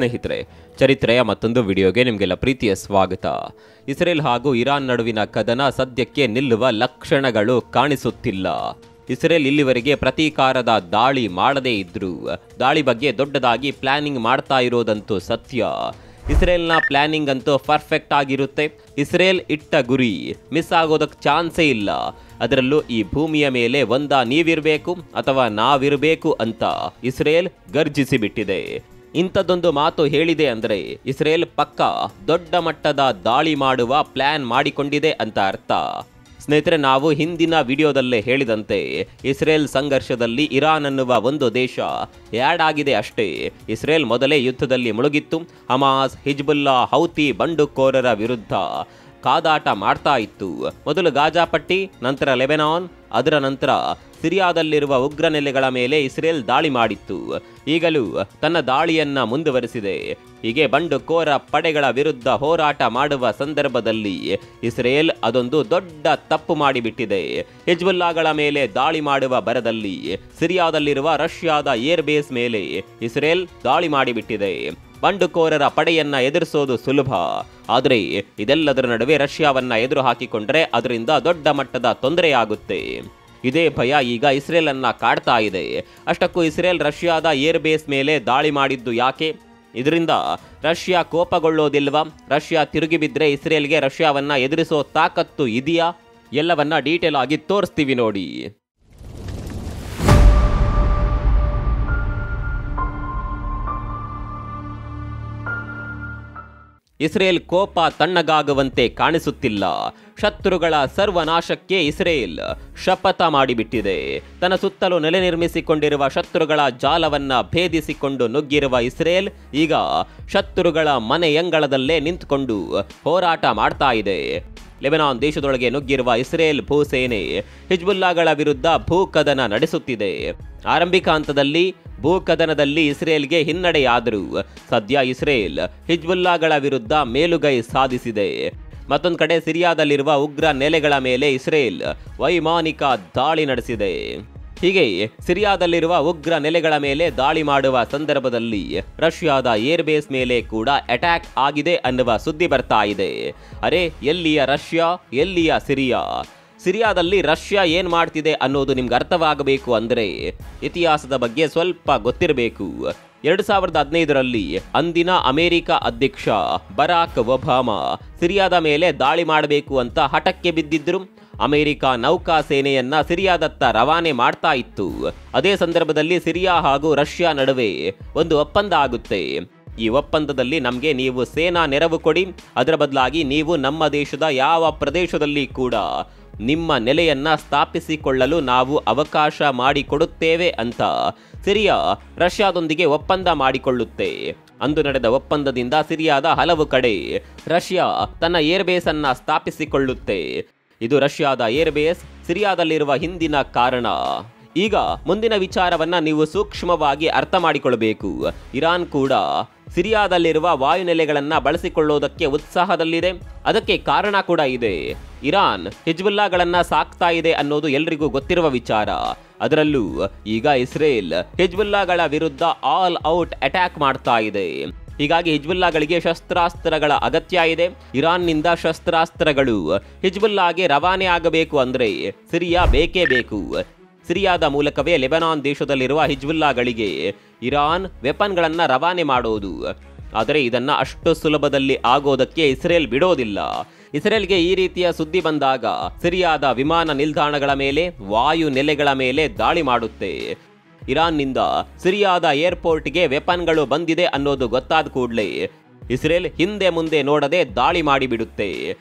ಸ್ನೇಹಿತರೆ, ಚರಿತ್ರೆಯ ಮತ್ತೊಂದು ವಿಡಿಯೋಗೆ ನಿಮಗೆಲ್ಲ ಪ್ರೀತಿಯ ಸ್ವಾಗತ. ಇಸ್ರೇಲ್ ಹಾಗೂ ಇರಾನ್ ನಡುವಿನ ಕದನ ಸದ್ಯಕ್ಕೆ ನಿಲ್ಲುವ ಲಕ್ಷಣಗಳು ಕಾಣಿಸುತ್ತಿಲ್ಲ. ಇಸ್ರೇಲ್ ಇಲ್ಲಿವರೆಗೆ ಪ್ರತೀಕಾರದ ದಾಳಿ ಮಾಡದೇ ಇದ್ರೂ ದಾಳಿ ಬಗ್ಗೆ ದೊಡ್ಡದಾಗಿ ಪ್ಲಾನಿಂಗ್ ಮಾಡ್ತಾ ಇರೋದಂತೂ ಸತ್ಯ. ಇಸ್ರೇಲ್ನ ಪ್ಲಾನಿಂಗ್ ಅಂತೂ ಪರ್ಫೆಕ್ಟ್ ಆಗಿರುತ್ತೆ. ಇಸ್ರೇಲ್ ಇಟ್ಟ ಗುರಿ ಮಿಸ್ ಆಗೋದಕ್ಕೆ ಚಾನ್ಸೇ ಇಲ್ಲ. ಅದರಲ್ಲೂ ಈ ಭೂಮಿಯ ಮೇಲೆ ನೀವಿರಬೇಕು ಅಥವಾ ನಾವಿರಬೇಕು ಅಂತ ಇಸ್ರೇಲ್ ಗರ್ಜಿಸಿಬಿಟ್ಟಿದೆ. ಇಂಥದ್ದೊಂದು ಮಾತು ಹೇಳಿದೆ ಅಂದರೆ ಇಸ್ರೇಲ್ ಪಕ್ಕ ದೊಡ್ಡ ಮಟ್ಟದ ದಾಳಿ ಮಾಡುವ ಪ್ಲಾನ್ ಮಾಡಿಕೊಂಡಿದೆ ಅಂತ ಅರ್ಥ. ಸ್ನೇಹಿತರೆ, ನಾವು ಹಿಂದಿನ ವಿಡಿಯೋದಲ್ಲೇ ಹೇಳಿದಂತೆ ಇಸ್ರೇಲ್ ಸಂಘರ್ಷದಲ್ಲಿ ಇರಾನ್ ಅನ್ನುವ ಒಂದು ದೇಶ ಆ್ಯಡ್ ಆಗಿದೆ ಅಷ್ಟೇ. ಇಸ್ರೇಲ್ ಮೊದಲೇ ಯುದ್ಧದಲ್ಲಿ ಮುಳುಗಿತ್ತು. ಹಮಾಸ್, ಹಿಜ್ಬುಲ್ಲಾ, ಹೌತಿ ಬಂಡುಕೋರರ ವಿರುದ್ಧ ಕಾದಾಟ ಮಾಡ್ತಾ ಇತ್ತು. ಮೊದಲು ಗಾಜಾ ಪಟ್ಟಿ, ನಂತರ ಲೆಬನಾನ್, ಅದರ ನಂತರ ಸಿರಿಯಾದಲ್ಲಿರುವ ಉಗ್ರ ನೆಲೆಗಳ ಮೇಲೆ ಇಸ್ರೇಲ್ ದಾಳಿ ಮಾಡಿತ್ತು. ಈಗಲೂ ತನ್ನ ದಾಳಿಯನ್ನ ಮುಂದುವರಿಸಿದೆ. ಹೀಗೆ ಬಂಡುಕೋರ ಪಡೆಗಳ ವಿರುದ್ಧ ಹೋರಾಟ ಮಾಡುವ ಸಂದರ್ಭದಲ್ಲಿ ಇಸ್ರೇಲ್ ಅದೊಂದು ದೊಡ್ಡ ತಪ್ಪು ಮಾಡಿಬಿಟ್ಟಿದೆ. ಹಿಜ್ಬುಲ್ಲಾಗಳ ಮೇಲೆ ದಾಳಿ ಮಾಡುವ ಭರದಲ್ಲಿ ಸಿರಿಯಾದಲ್ಲಿರುವ ರಷ್ಯಾದ ಏರ್ ಬೇಸ್ ಮೇಲೆ ಇಸ್ರೇಲ್ ದಾಳಿ ಮಾಡಿಬಿಟ್ಟಿದೆ. ಬಂಡುಕೋರರ ಪಡೆಯನ್ನ ಎದುರಿಸೋದು ಸುಲಭ, ಆದರೆ ಇದೆಲ್ಲದರ ನಡುವೆ ರಷ್ಯಾವನ್ನ ಎದುರು ಹಾಕಿಕೊಂಡ್ರೆ ಅದರಿಂದ ದೊಡ್ಡ ಮಟ್ಟದ ತೊಂದರೆಯಾಗುತ್ತೆ. ಇದೇ ಭಯ ಈಗ ಇಸ್ರೇಲ್ ಅನ್ನ ಕಾಡ್ತಾ ಇದೆ. ಅಷ್ಟಕ್ಕೂ ಇಸ್ರೇಲ್ ರಷ್ಯಾದ ಏರ್ ಬೇಸ್ ಮೇಲೆ ದಾಳಿ ಮಾಡಿದ್ದು ಯಾಕೆ? ಇದರಿಂದ ರಷ್ಯಾ ಕೋಪಗೊಳ್ಳೋದಿಲ್ವಾ? ರಷ್ಯಾ ತಿರುಗಿ ಬಿದ್ದರೆ ಇಸ್ರೇಲ್ಗೆ ರಷ್ಯಾವನ್ನ ಎದುರಿಸೋ ತಾಕತ್ತು ಇದೆಯಾ? ಎಲ್ಲವನ್ನ ಡೀಟೇಲ್ ಆಗಿ ತೋರಿಸ್ತೀವಿ ನೋಡಿ. ಇಸ್ರೇಲ್ ಕೋಪ ತಣ್ಣಗಾಗುವಂತೆ ಕಾಣಿಸುತ್ತಿಲ್ಲ. ಶತ್ರುಗಳ ಸರ್ವನಾಶಕ್ಕೆ ಇಸ್ರೇಲ್ ಶಪಥ ಮಾಡಿಬಿಟ್ಟಿದೆ. ತನ್ನ ಸುತ್ತಲೂ ನೆಲೆ ನಿರ್ಮಿಸಿಕೊಂಡಿರುವ ಶತ್ರುಗಳ ಜಾಲವನ್ನ ಭೇದಿಸಿಕೊಂಡು ನುಗ್ಗಿರುವ ಇಸ್ರೇಲ್ ಈಗ ಶತ್ರುಗಳ ಮನೆಯಂಗಳದಲ್ಲೇ ನಿಂತುಕೊಂಡು ಹೋರಾಟ ಮಾಡ್ತಾ ಇದೆ. ಲೆಬನಾನ್ ದೇಶದೊಳಗೆ ನುಗ್ಗಿರುವ ಇಸ್ರೇಲ್ ಭೂಸೇನೆ ಹಿಜ್ಬುಲ್ಲಾಗಳ ವಿರುದ್ಧ ಭೂಕದನ ನಡೆಸುತ್ತಿದೆ. ಆರಂಭಿಕ ಹಂತದಲ್ಲಿ ಭೂಕದನದಲ್ಲಿ ಇಸ್ರೇಲ್ಗೆ ಹಿನ್ನಡೆಯಾದರೂ ಸದ್ಯ ಇಸ್ರೇಲ್ ಹಿಜ್ಬುಲ್ಲಾಗಳ ವಿರುದ್ಧ ಮೇಲುಗೈ ಸಾಧಿಸಿದೆ. ಮತ್ತೊಂದು ಕಡೆ ಸಿರಿಯಾದಲ್ಲಿರುವ ಉಗ್ರ ನೆಲೆಗಳ ಮೇಲೆ ಇಸ್ರೇಲ್ ವೈಮಾನಿಕ ದಾಳಿ ನಡೆಸಿದೆ. ಹೀಗೆ ಸಿರಿಯಾದಲ್ಲಿರುವ ಉಗ್ರ ನೆಲೆಗಳ ಮೇಲೆ ದಾಳಿ ಮಾಡುವ ಸಂದರ್ಭದಲ್ಲಿ ರಷ್ಯಾದ ಏರ್ ಬೇಸ್ ಮೇಲೆ ಕೂಡ ಅಟ್ಯಾಕ್ ಆಗಿದೆ ಅನ್ನುವ ಸುದ್ದಿ ಬರ್ತಾ ಇದೆ. ಅರೆ, ಎಲ್ಲಿಯ ರಷ್ಯಾ, ಎಲ್ಲಿಯ ಸಿರಿಯಾ? ಸಿರಿಯಾದಲ್ಲಿ ರಷ್ಯಾ ಏನ್ ಮಾಡ್ತಿದೆ ಅನ್ನೋದು ನಿಮ್ಗೆ ಅರ್ಥವಾಗಬೇಕು ಅಂದರೆ ಇತಿಹಾಸದ ಬಗ್ಗೆ ಸ್ವಲ್ಪ ಗೊತ್ತಿರಬೇಕು. 2015ರಲ್ಲಿ ಅಂದಿನ ಅಮೆರಿಕ ಅಧ್ಯಕ್ಷ ಬರಾಕ್ ಒಬಾಮಾ ಸಿರಿಯಾದ ಮೇಲೆ ದಾಳಿ ಮಾಡಬೇಕು ಅಂತ ಹಠಕ್ಕೆ ಬಿದ್ದಿದ್ರು. ಅಮೆರಿಕ ನೌಕಾ ಸೇನೆಯನ್ನ ಸಿರಿಯಾದತ್ತ ರವಾನೆ ಮಾಡ್ತಾ ಇತ್ತು. ಅದೇ ಸಂದರ್ಭದಲ್ಲಿ ಸಿರಿಯಾ ಹಾಗೂ ರಷ್ಯಾ ನಡುವೆ ಒಂದು ಒಪ್ಪಂದ ಆಗುತ್ತೆ. ಈ ಒಪ್ಪಂದದಲ್ಲಿ ನಮಗೆ ನೀವು ಸೇನಾ ನೆರವು ಕೊಡಿ, ಅದರ ಬದಲಾಗಿ ನೀವು ನಮ್ಮ ದೇಶದ ಯಾವ ಪ್ರದೇಶದಲ್ಲಿ ಕೂಡ ನಿಮ್ಮ ನೆಲೆಯನ್ನ ಸ್ಥಾಪಿಸಿಕೊಳ್ಳಲು ನಾವು ಅವಕಾಶ ಮಾಡಿಕೊಡುತ್ತೇವೆ ಅಂತ ಸಿರಿಯಾ ರಷ್ಯಾದೊಂದಿಗೆ ಒಪ್ಪಂದ ಮಾಡಿಕೊಳ್ಳುತ್ತೆ. ಅಂದು ನಡೆದ ಒಪ್ಪಂದದಿಂದ ಸಿರಿಯಾದ ಹಲವು ಕಡೆ ರಷ್ಯಾ ತನ್ನ ಏರ್ ಬೇಸ್ ಅನ್ನ ಸ್ಥಾಪಿಸಿಕೊಳ್ಳುತ್ತೆ. ಇದು ರಷ್ಯಾದ ಏರ್ ಬೇಸ್ ಸಿರಿಯಾದಲ್ಲಿರುವ ಹಿಂದಿನ ಕಾರಣ. ಈಗ ಮುಂದಿನ ವಿಚಾರವನ್ನ ನೀವು ಸೂಕ್ಷ್ಮವಾಗಿ ಅರ್ಥ ಮಾಡಿಕೊಳ್ಳಬೇಕು. ಇರಾನ್ ಕೂಡ ಸಿರಿಯಾದಲ್ಲಿರುವ ವಾಯುನೆಲೆಗಳನ್ನ ಬಳಸಿಕೊಳ್ಳೋದಕ್ಕೆ ಉತ್ಸಾಹದಲ್ಲಿದೆ. ಅದಕ್ಕೆ ಕಾರಣ ಕೂಡ ಇದೆ. ಇರಾನ್ ಹಿಜ್ಬುಲ್ಲಾಗಳನ್ನ ಸಾಕ್ತಾ ಇದೆ ಅನ್ನೋದು ಎಲ್ರಿಗೂ ಗೊತ್ತಿರುವ ವಿಚಾರ. ಅದರಲ್ಲೂ ಈಗ ಇಸ್ರೇಲ್ ಹಿಜ್ಬುಲ್ಲಾಗಳ ವಿರುದ್ಧ ಆಲ್ ಔಟ್ ಅಟ್ಯಾಕ್ ಮಾಡ್ತಾ ಇದೆ. ಹೀಗಾಗಿ ಹಿಜ್ಬುಲ್ಲಾಗಳಿಗೆ ಶಸ್ತ್ರಾಸ್ತ್ರಗಳ ಅಗತ್ಯ ಇದೆ. ಇರಾನ್ನಿಂದ ಶಸ್ತ್ರಾಸ್ತ್ರಗಳು ಹಿಜ್ಬುಲ್ಲಾಗೆ ರವಾನೆ ಆಗಬೇಕು ಅಂದ್ರೆ ಸಿರಿಯಾ ಬೇಕೇ ಬೇಕು. ಸಿರಿಯಾದ ಮೂಲಕವೇ ಲೆಬನಾನ್ ದೇಶದಲ್ಲಿರುವ ಹಿಜ್ಬುಲ್ಲಾಗಳಿಗೆ ಇರಾನ್ ವೆಪನ್ಗಳನ್ನು ರವಾನೆ ಮಾಡೋದು. ಆದರೆ ಇದನ್ನ ಅಷ್ಟು ಸುಲಭದಲ್ಲಿ ಆಗೋದಕ್ಕೆ ಇಸ್ರೇಲ್ ಬಿಡೋದಿಲ್ಲ. ಇಸ್ರೇಲ್ಗೆ ಈ ರೀತಿಯ ಸುದ್ದಿ ಬಂದಾಗ ಸಿರಿಯಾದ ವಿಮಾನ ನಿಲ್ದಾಣಗಳ ಮೇಲೆ, ವಾಯು ನೆಲೆಗಳ ಮೇಲೆ ದಾಳಿ ಮಾಡುತ್ತೆ. ಇರಾನ್ನಿಂದ ಸಿರಿಯಾದ ಏರ್ಪೋರ್ಟ್ಗೆ ವೆಪನ್ಗಳು ಬಂದಿದೆ ಅನ್ನೋದು ಗೊತ್ತಾದ ಕೂಡಲೇ ಇಸ್ರೇಲ್ ಹಿಂದೆ ಮುಂದೆ ನೋಡದೆ ದಾಳಿ ಮಾಡಿಬಿಡುತ್ತೆ.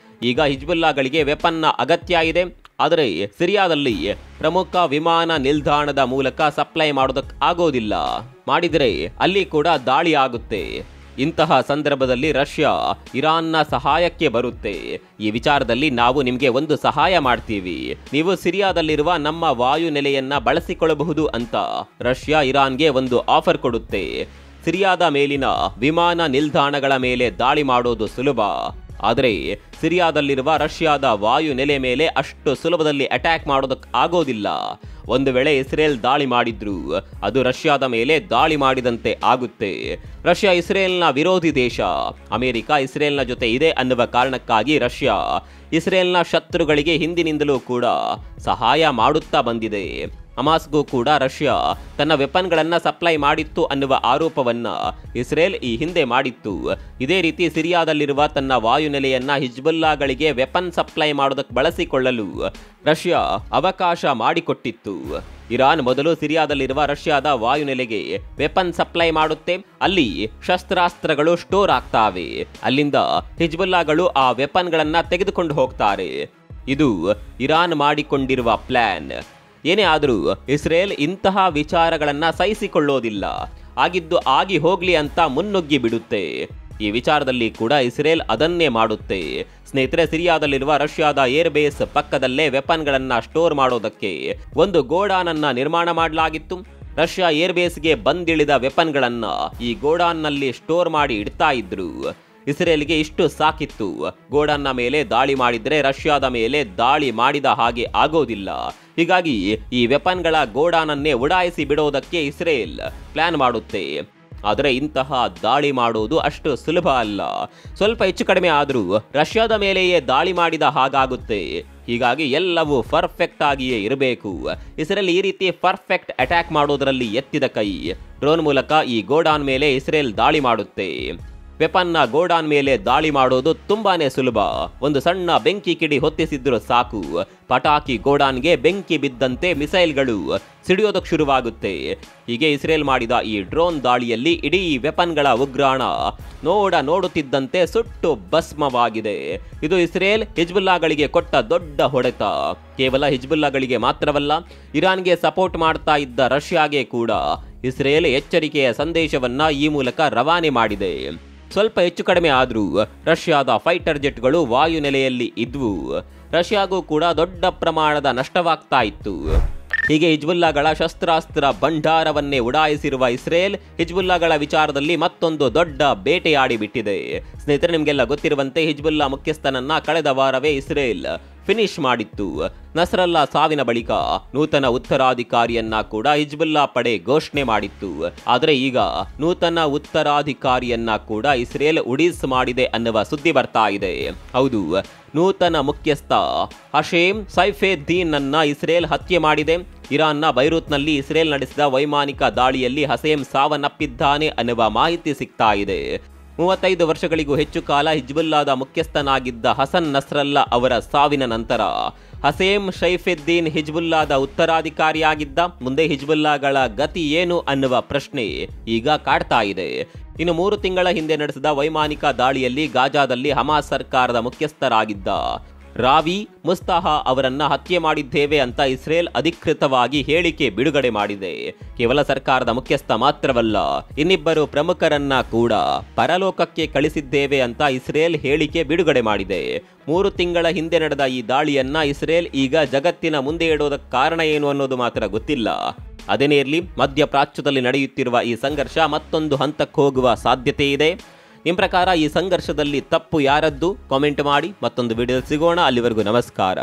ಈಗ ಹಿಜ್ಬುಲ್ಲಾಗಳಿಗೆ ವೆಪನ್ನ ಅಗತ್ಯ ಇದೆ, ಆದರೆ ಸಿರಿಯಾದಲ್ಲಿ ಪ್ರಮುಖ ವಿಮಾನ ನಿಲ್ದಾಣದ ಮೂಲಕ ಸಪ್ಲೈ ಮಾಡೋದಕ್ಕೆ ಆಗೋದಿಲ್ಲ. ಮಾಡಿದರೆ ಅಲ್ಲಿ ಕೂಡ ದಾಳಿ ಆಗುತ್ತೆ. ಇಂತಹ ಸಂದರ್ಭದಲ್ಲಿ ರಷ್ಯಾ ಇರಾನ್ನ ಸಹಾಯಕ್ಕೆ ಬರುತ್ತೆ. ಈ ವಿಚಾರದಲ್ಲಿ ನಾವು ನಿಮಗೆ ಒಂದು ಸಹಾಯ ಮಾಡ್ತೀವಿ, ನೀವು ಸಿರಿಯಾದಲ್ಲಿರುವ ನಮ್ಮ ವಾಯು ನೆಲೆಯನ್ನ ಬಳಸಿಕೊಳ್ಳಬಹುದು ಅಂತ ರಷ್ಯಾ ಇರಾನ್ಗೆ ಒಂದು ಆಫರ್ ಕೊಡುತ್ತೆ. ಸಿರಿಯಾದ ಮೇಲಿನ ವಿಮಾನ ನಿಲ್ದಾಣಗಳ ಮೇಲೆ ದಾಳಿ ಮಾಡೋದು ಸುಲಭ, ಆದರೆ ಸಿರಿಯಾದಲ್ಲಿರುವ ರಷ್ಯಾದ ವಾಯು ನೆಲೆ ಮೇಲೆ ಅಷ್ಟು ಸುಲಭದಲ್ಲಿ ಅಟ್ಯಾಕ್ ಮಾಡೋದಕ್ಕೆ ಆಗೋದಿಲ್ಲ. ಒಂದು ವೇಳೆ ಇಸ್ರೇಲ್ ದಾಳಿ ಮಾಡಿದ್ರು ಅದು ರಷ್ಯಾದ ಮೇಲೆ ದಾಳಿ ಮಾಡಿದಂತೆ ಆಗುತ್ತೆ. ರಷ್ಯಾ ಇಸ್ರೇಲ್ನ ವಿರೋಧಿ ದೇಶ. ಅಮೆರಿಕ ಇಸ್ರೇಲ್ನ ಜೊತೆ ಇದೆ ಅನ್ನುವ ಕಾರಣಕ್ಕಾಗಿ ರಷ್ಯಾ ಇಸ್ರೇಲ್ನ ಶತ್ರುಗಳಿಗೆ ಹಿಂದಿನಿಂದಲೂ ಕೂಡ ಸಹಾಯ ಮಾಡುತ್ತಾ ಬಂದಿದೆ. ಹಮಾಸ್ಗೂ ಕೂಡ ರಷ್ಯಾ ತನ್ನ ವೆಪನ್ಗಳನ್ನು ಸಪ್ಲೈ ಮಾಡಿತ್ತು ಅನ್ನುವ ಆರೋಪವನ್ನ ಇಸ್ರೇಲ್ ಈ ಹಿಂದೆ ಮಾಡಿತ್ತು. ಇದೇ ರೀತಿ ಸಿರಿಯಾದಲ್ಲಿರುವ ತನ್ನ ವಾಯುನೆಲೆಯನ್ನ ಹಿಜ್ಬುಲ್ಲಾಗಳಿಗೆ ವೆಪನ್ ಸಪ್ಲೈ ಮಾಡೋದಕ್ಕೆ ಬಳಸಿಕೊಳ್ಳಲು ರಷ್ಯಾ ಅವಕಾಶ ಮಾಡಿಕೊಟ್ಟಿತ್ತು. ಇರಾನ್ ಮೊದಲು ಸಿರಿಯಾದಲ್ಲಿರುವ ರಷ್ಯಾದ ವಾಯುನೆಲೆಗೆ ವೆಪನ್ ಸಪ್ಲೈ ಮಾಡುತ್ತೆ. ಅಲ್ಲಿ ಶಸ್ತ್ರಾಸ್ತ್ರಗಳು ಸ್ಟೋರ್ ಆಗ್ತಾವೆ. ಅಲ್ಲಿಂದ ಹಿಜ್ಬುಲ್ಲಾಗಳು ಆ ವೆಪನ್ಗಳನ್ನ ತೆಗೆದುಕೊಂಡು ಹೋಗ್ತಾರೆ. ಇದು ಇರಾನ್ ಮಾಡಿಕೊಂಡಿರುವ ಪ್ಲಾನ್. ಏನೇ ಆದರೂ ಇಸ್ರೇಲ್ ಇಂತಹ ವಿಚಾರಗಳನ್ನು ಸಹಿಸಿಕೊಳ್ಳೋದಿಲ್ಲ. ಆಗಿದ್ದು ಆಗಿ ಹೋಗ್ಲಿ ಅಂತ ಮುನ್ನುಗ್ಗಿ ಬಿಡುತ್ತೆ. ಈ ವಿಚಾರದಲ್ಲಿ ಕೂಡ ಇಸ್ರೇಲ್ ಅದನ್ನೇ ಮಾಡುತ್ತೆ. ಸ್ನೇಹಿತರೆ, ಸಿರಿಯಾದಲ್ಲಿರುವ ರಷ್ಯಾದ ಏರ್ ಬೇಸ್ ಪಕ್ಕದಲ್ಲೇ ವೆಪನ್ಗಳನ್ನು ಸ್ಟೋರ್ ಮಾಡೋದಕ್ಕೆ ಒಂದು ಗೋಡಾನನ್ನ ನಿರ್ಮಾಣ ಮಾಡಲಾಗಿತ್ತು. ರಷ್ಯಾ ಏರ್ ಬೇಸ್ಗೆ ಬಂದಿಳಿದ ವೆಪನ್ಗಳನ್ನು ಈ ಗೋಡಾನ್ನಲ್ಲಿ ಸ್ಟೋರ್ ಮಾಡಿ ಇಡ್ತಾ ಇದ್ರು. ಇಸ್ರೇಲ್ಗೆ ಇಷ್ಟು ಸಾಕಿತ್ತು. ಗೋಡನ್ನ ಮೇಲೆ ದಾಳಿ ಮಾಡಿದ್ರೆ ರಷ್ಯಾದ ಮೇಲೆ ದಾಳಿ ಮಾಡಿದ ಹಾಗೆ ಆಗೋದಿಲ್ಲ. ಹೀಗಾಗಿ ಈ ವೆಪನ್ಗಳ ಗೋಡಾನನ್ನೇ ಉಡಾಯಿಸಿ ಬಿಡೋದಕ್ಕೆ ಇಸ್ರೇಲ್ ಪ್ಲಾನ್ ಮಾಡುತ್ತೆ. ಆದರೆ ಇಂತಹ ದಾಳಿ ಮಾಡೋದು ಅಷ್ಟು ಸುಲಭ ಅಲ್ಲ. ಸ್ವಲ್ಪ ಹೆಚ್ಚು ಕಡಿಮೆ ಆದರೂ ರಷ್ಯಾದ ಮೇಲೆಯೇ ದಾಳಿ ಮಾಡಿದ ಹಾಗಾಗುತ್ತೆ. ಹೀಗಾಗಿ ಎಲ್ಲವೂ ಪರ್ಫೆಕ್ಟ್ ಆಗಿಯೇ ಇರಬೇಕು. ಇಸ್ರೇಲ್ ಈ ರೀತಿ ಪರ್ಫೆಕ್ಟ್ ಅಟ್ಯಾಕ್ ಮಾಡೋದರಲ್ಲಿ ಎತ್ತಿದ ಕೈ. ಡ್ರೋನ್ ಮೂಲಕ ಈ ಗೋಡಾನ್ ಮೇಲೆ ಇಸ್ರೇಲ್ ದಾಳಿ ಮಾಡುತ್ತೆ. ವೆಪನ್ನ ಗೋಡಾನ್ ಮೇಲೆ ದಾಳಿ ಮಾಡೋದು ತುಂಬಾನೇ ಸುಲಭ. ಒಂದು ಸಣ್ಣ ಬೆಂಕಿ ಕಿಡಿ ಹೊತ್ತಿಸಿದ್ರು ಸಾಕು, ಪಟಾಕಿ ಗೋಡಾನ್ಗೆ ಬೆಂಕಿ ಬಿದ್ದಂತೆ ಮಿಸೈಲ್ಗಳು ಸಿಡಿಯೋದಕ್ಕೆ ಶುರುವಾಗುತ್ತೆ. ಹೀಗೆ ಇಸ್ರೇಲ್ ಮಾಡಿದ ಈ ಡ್ರೋನ್ ದಾಳಿಯಲ್ಲಿ ಇಡೀ ವೆಪನ್ಗಳ ಉಗ್ರಾಣ ನೋಡುತ್ತಿದ್ದಂತೆ ಸುಟ್ಟು ಭಸ್ಮವಾಗಿದೆ. ಇದು ಇಸ್ರೇಲ್ ಹಿಜ್ಬುಲ್ಲಾಗಳಿಗೆ ಕೊಟ್ಟ ದೊಡ್ಡ ಹೊಡೆತ. ಕೇವಲ ಹಿಜ್ಬುಲ್ಲಾಗಳಿಗೆ ಮಾತ್ರವಲ್ಲ, ಇರಾನ್ಗೆ ಸಪೋರ್ಟ್ ಮಾಡ್ತಾ ಇದ್ದ ರಷ್ಯಾಗೆ ಕೂಡ ಇಸ್ರೇಲ್ ಎಚ್ಚರಿಕೆಯ ಸಂದೇಶವನ್ನ ಈ ಮೂಲಕ ರವಾನೆ ಮಾಡಿದೆ. ಸ್ವಲ್ಪ ಹೆಚ್ಚು ಕಡಿಮೆ ಆದರೂ ರಷ್ಯಾದ ಫೈಟರ್ ಜೆಟ್ಗಳು ವಾಯುನೆಲೆಯಲ್ಲಿ ಇದ್ವು. ರಷ್ಯಾಗೂ ಕೂಡ ದೊಡ್ಡ ಪ್ರಮಾಣದ ನಷ್ಟವಾಗ್ತಾ ಇತ್ತು. ಹೀಗೆ ಹಿಜ್ಬುಲ್ಲಾಗಳ ಶಸ್ತ್ರಾಸ್ತ್ರ ಭಂಡಾರವನ್ನೇ ಉಡಾಯಿಸಿರುವ ಇಸ್ರೇಲ್ ಹಿಜ್ಬುಲ್ಲಾಗಳ ವಿಚಾರದಲ್ಲಿ ಮತ್ತೊಂದು ದೊಡ್ಡ ಬೇಟೆಯಾಡಿ ಬಿಟ್ಟಿದೆ. ಸ್ನೇಹಿತರೆ, ನಿಮಗೆಲ್ಲ ಗೊತ್ತಿರುವಂತೆ ಹಿಜ್ಬುಲ್ಲಾ ಮುಖ್ಯಸ್ಥನನ್ನ ಕಳೆದ ವಾರವೇ ಇಸ್ರೇಲ್ ಫಿನಿಶ್ ಮಾಡಿತ್ತು. ನಸ್ರಲ್ಲಾ ಸಾವಿನ ಬಳಿಕ ನೂತನ ಉತ್ತರಾಧಿಕಾರಿಯನ್ನ ಕೂಡ ಹಿಜ್ಬುಲ್ಲಾ ಪಡೆ ಘೋಷಣೆ ಮಾಡಿತ್ತು. ಆದರೆ ಈಗ ನೂತನ ಉತ್ತರಾಧಿಕಾರಿಯನ್ನ ಕೂಡ ಇಸ್ರೇಲ್ ಉಡೀಸ್ ಮಾಡಿದೆ ಅನ್ನುವ ಸುದ್ದಿ ಬರ್ತಾ ಇದೆ. ಹೌದು, ನೂತನ ಮುಖ್ಯಸ್ಥ ಹಶೇಮ್ ಸೈಫೆದ್ದೀನ್ ಅನ್ನ ಇಸ್ರೇಲ್ ಹತ್ಯೆ ಮಾಡಿದೆ. ಇರಾನ್ನ ಬೈರೂತ್ನಲ್ಲಿ ಇಸ್ರೇಲ್ ನಡೆಸಿದ ವೈಮಾನಿಕ ದಾಳಿಯಲ್ಲಿ ಹಸೇಮ್ ಸಾವನ್ನಪ್ಪಿದ್ದಾನೆ ಅನ್ನುವ ಮಾಹಿತಿ ಸಿಗ್ತಾ ಇದೆ. 35 ವರ್ಷಗಳಿಗೂ ಹೆಚ್ಚು ಕಾಲ ಹಿಜ್ಬುಲ್ಲಾದ ಮುಖ್ಯಸ್ಥನಾಗಿದ್ದ ಹಸನ್ ನಸ್ರಲ್ಲಾ ಅವರ ಸಾವಿನ ನಂತರ ಹಸೇಮ್ ಸೈಫೆದ್ದೀನ್ ಹಿಜ್ಬುಲ್ಲಾದ ಉತ್ತರಾಧಿಕಾರಿಯಾಗಿದ್ದ. ಮುಂದೆ ಹಿಜ್ಬುಲ್ಲಾಗಳ ಗತಿ ಏನು ಅನ್ನುವ ಪ್ರಶ್ನೆ ಈಗ ಕಾಡ್ತಾ ಇದೆ. ಇನ್ನು 3 ತಿಂಗಳ ಹಿಂದೆ ನಡೆಸಿದ ವೈಮಾನಿಕ ದಾಳಿಯಲ್ಲಿ ಗಾಜಾದಲ್ಲಿ ಹಮಾಸ್ ಸರ್ಕಾರದ ಮುಖ್ಯಸ್ಥರಾಗಿದ್ದ ರಾವಿ ಮುಸ್ತಾಹಾ ಅವರನ್ನ ಹತ್ಯೆ ಮಾಡಿದ್ದೇವೆ ಅಂತ ಇಸ್ರೇಲ್ ಅಧಿಕೃತವಾಗಿ ಹೇಳಿಕೆ ಬಿಡುಗಡೆ ಮಾಡಿದೆ. ಕೇವಲ ಸರ್ಕಾರದ ಮುಖ್ಯಸ್ಥ ಮಾತ್ರವಲ್ಲ, ಇನ್ನಿಬ್ಬರು ಪ್ರಮುಖರನ್ನ ಕೂಡ ಪರಲೋಕಕ್ಕೆ ಕಳಿಸಿದ್ದೇವೆ ಅಂತ ಇಸ್ರೇಲ್ ಹೇಳಿಕೆ ಬಿಡುಗಡೆ ಮಾಡಿದೆ. 3 ತಿಂಗಳ ಹಿಂದೆ ನಡೆದ ಈ ದಾಳಿಯನ್ನ ಇಸ್ರೇಲ್ ಈಗ ಜಗತ್ತಿನ ಮುಂದೆ ಇಡೋದಕ್ಕೆ ಕಾರಣ ಏನು ಅನ್ನೋದು ಮಾತ್ರ ಗೊತ್ತಿಲ್ಲ. ಅದೇನೇ ಇರಲಿ, ಮಧ್ಯಪ್ರಾಚ್ಯದಲ್ಲಿ ನಡೆಯುತ್ತಿರುವ ಈ ಸಂಘರ್ಷ ಮತ್ತೊಂದು ಹಂತಕ್ಕೆ ಹೋಗುವ ಸಾಧ್ಯತೆ ಇದೆ. ನಿಮ್ಮ ಪ್ರಕಾರ ಈ ಸಂಘರ್ಷದಲ್ಲಿ ತಪ್ಪು ಯಾರದ್ದು? ಕಾಮೆಂಟ್ ಮಾಡಿ. ಮತ್ತೊಂದು ವಿಡಿಯೋ ಸಿಗೋಣ. ಅಲ್ಲಿವರೆಗೂ ನಮಸ್ಕಾರ.